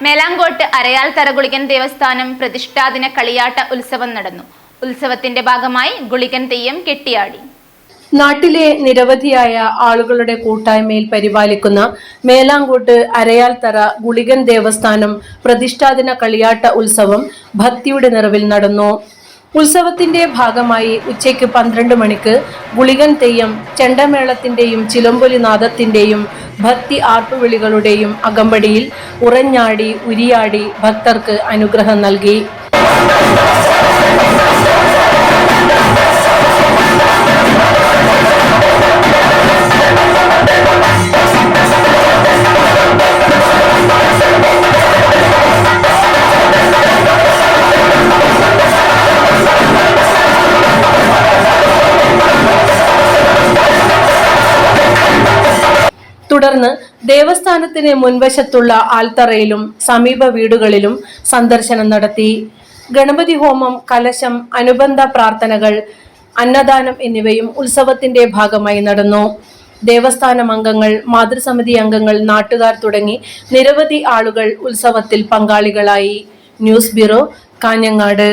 മേലാങ്കോട്ട് അരയാൽ തറഗുളികൻ ദേവസ്ഥാനം പ്രതിഷ്ഠാദിന കളിയാട്ട ഉത്സവം നടന്നു. ഉത്സവത്തിന്റെ ഭാഗമായി ഗുളികൻ തെയ്യം കെട്ടിയാടി. നാട്ടിലെ നിരവധിയായ ആളുകളുടെ കൂട്ടായ്മയിൽ പരിപാലിക്കുന്ന മേലാങ്കോട്ട് അരയാൽത്തറ ഗുളികൻ ദേവസ്ഥാനം പ്രതിഷ്ഠാദിന കളിയാട്ട ഉത്സവം ഭക്തിയുടെ നിറവിൽ നടന്നു. ഉത്സവത്തിന്റെ ഭാഗമായി ഉച്ചയ്ക്ക് 12 മണിക്ക് ഗുളികൻ തെയ്യം ചെണ്ടമേളത്തിന്റെയും ചിലമ്പൊലിനാദത്തിന്റെയും ഭക്തി ആർപ്പുവിളികളുടെയും അകമ്പടിയിൽ ഉറഞ്ഞാടി ഉരിയാടി ഭക്തർക്ക് അനുഗ്രഹം നൽകി. തുടർന്ന് ദേവസ്ഥാനത്തിന് മുൻവശത്തുള്ള ആൽത്തറയിലും സമീപ വീടുകളിലും സന്ദർശനം നടത്തി. ഗണപതി ഹോമം, കലശം, അനുബന്ധ പ്രാർത്ഥനകൾ, അന്നദാനം എന്നിവയും ഉത്സവത്തിന്റെ ഭാഗമായി നടന്നു. ദേവസ്ഥാനം അംഗങ്ങൾ, മാതൃസമിതി അംഗങ്ങൾ, നാട്ടുകാർ തുടങ്ങി നിരവധി ആളുകൾ ഉത്സവത്തിൽ പങ്കാളികളായി. News bureau, Kanhangad.